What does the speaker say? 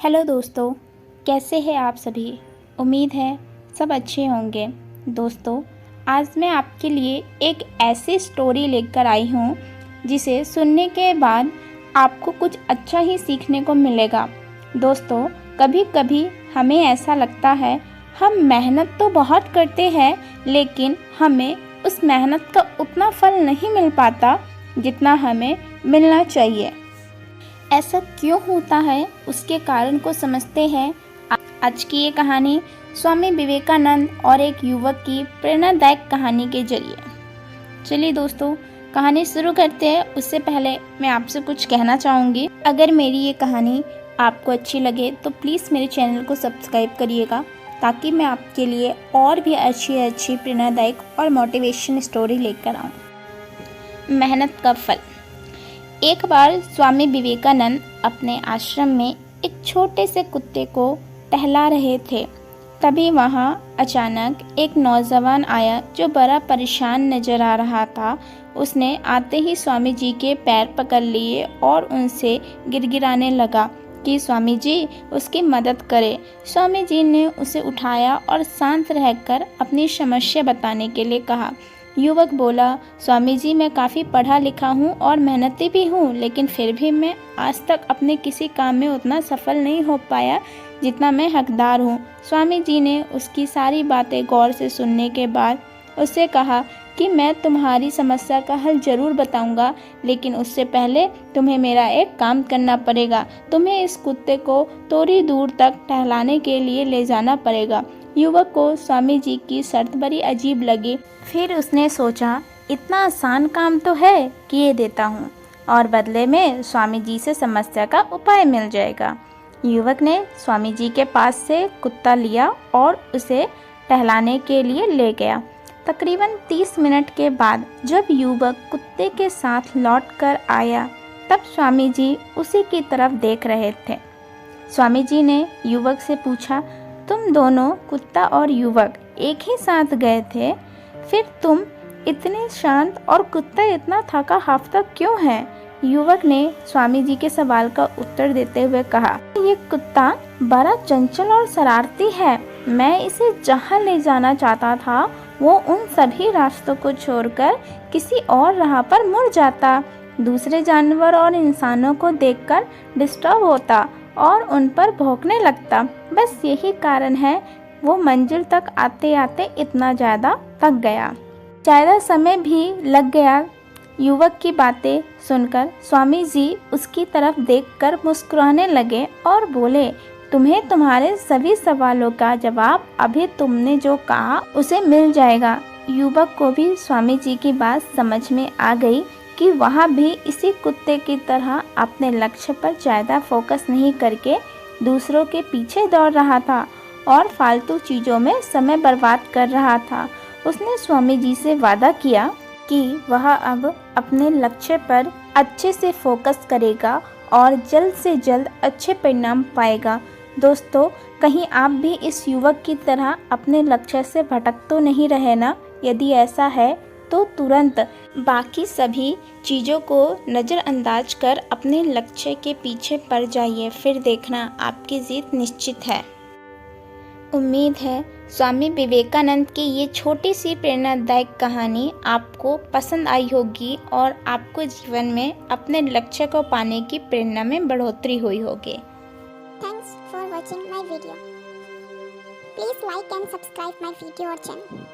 Hello दोस्तों, कैसे हैं आप सभी। उम्मीद है सब अच्छे होंगे। दोस्तों, आज मैं आपके लिए एक ऐसी स्टोरी लेकर आई हूँ जिसे सुनने के बाद आपको कुछ अच्छा ही सीखने को मिलेगा। दोस्तों, कभी कभी हमें ऐसा लगता है हम मेहनत तो बहुत करते हैं, लेकिन हमें उस मेहनत का उतना फल नहीं मिल पाता जितना हमें मिलना चाहिए। ऐसा क्यों होता है, उसके कारण को समझते हैं आज की ये कहानी स्वामी विवेकानंद और एक युवक की प्रेरणादायक कहानी के जरिए। चलिए दोस्तों, कहानी शुरू करते हैं। उससे पहले मैं आपसे कुछ कहना चाहूँगी। अगर मेरी ये कहानी आपको अच्छी लगे तो प्लीज़ मेरे चैनल को सब्सक्राइब करिएगा, ताकि मैं आपके लिए और भी अच्छी प्रेरणादायक और मोटिवेशन स्टोरी लेकर आऊँ। मेहनत का फल। एक बार स्वामी विवेकानंद अपने आश्रम में एक छोटे से कुत्ते को टहला रहे थे। तभी वहां अचानक एक नौजवान आया जो बड़ा परेशान नजर आ रहा था। उसने आते ही स्वामी जी के पैर पकड़ लिए और उनसे गिड़गिड़ाने लगा कि स्वामी जी उसकी मदद करें। स्वामी जी ने उसे उठाया और शांत रहकर अपनी समस्या बताने के लिए कहा। युवक बोला, स्वामी जी, मैं काफ़ी पढ़ा लिखा हूँ और मेहनती भी हूँ, लेकिन फिर भी मैं आज तक अपने किसी काम में उतना सफल नहीं हो पाया जितना मैं हकदार हूँ। स्वामी जी ने उसकी सारी बातें गौर से सुनने के बाद उससे कहा कि मैं तुम्हारी समस्या का हल ज़रूर बताऊंगा, लेकिन उससे पहले तुम्हें मेरा एक काम करना पड़ेगा। तुम्हें इस कुत्ते को थोड़ी दूर तक टहलाने के लिए ले जाना पड़ेगा। युवक को स्वामी जी की शर्त बड़ी अजीब लगी। फिर उसने सोचा, इतना आसान काम तो है, किए देता हूँ और बदले में स्वामी जी से समस्या का उपाय मिल जाएगा। युवक ने स्वामी जी के पास से कुत्ता लिया और उसे टहलाने के लिए ले गया। तकरीबन 30 मिनट के बाद जब युवक कुत्ते के साथ लौट कर आया, तब स्वामी जी उसी की तरफ देख रहे थे। स्वामी जी ने युवक से पूछा, तुम दोनों, कुत्ता और युवक, एक ही साथ गए थे, फिर तुम इतने शांत और कुत्ता इतना थका हाफता क्यों है? युवक ने स्वामी जी के सवाल का उत्तर देते हुए कहा, ये कुत्ता बड़ा चंचल और शरारती है। मैं इसे जहाँ ले जाना चाहता था वो उन सभी रास्तों को छोड़कर किसी और राह पर मुड़ जाता, दूसरे जानवर और इंसानों को देखकर डिस्टर्ब होता और उन पर भौंकने लगता। बस यही कारण है वो मंजिल तक आते आते इतना ज़्यादा थक गया। ज़्यादा समय भी लग गया। युवक की बातें सुनकर स्वामी जी उसकी तरफ देखकर मुस्कुराने लगे और बोले, तुम्हें तुम्हारे सभी सवालों का जवाब अभी तुमने जो कहा उसे मिल जाएगा। युवक को भी स्वामी जी की बात समझ में आ गई कि वह भी इसी कुत्ते की तरह अपने लक्ष्य पर ज़्यादा फोकस नहीं करके दूसरों के पीछे दौड़ रहा था और फालतू चीज़ों में समय बर्बाद कर रहा था। उसने स्वामी जी से वादा किया कि वह अब अपने लक्ष्य पर अच्छे से फोकस करेगा और जल्द से जल्द अच्छे परिणाम पाएगा। दोस्तों, कहीं आप भी इस युवक की तरह अपने लक्ष्य से भटक तो नहीं रहे ना? यदि ऐसा है तो तुरंत बाकी सभी चीज़ों को नज़रअंदाज कर अपने लक्ष्य के पीछे पड़ जाइए, फिर देखना आपकी जीत निश्चित है। उम्मीद है स्वामी विवेकानंद की ये छोटी सी प्रेरणादायक कहानी आपको पसंद आई होगी और आपको जीवन में अपने लक्ष्य को पाने की प्रेरणा में बढ़ोतरी हुई होगी। Thanks for watching my video. Please like and subscribe my video or channel.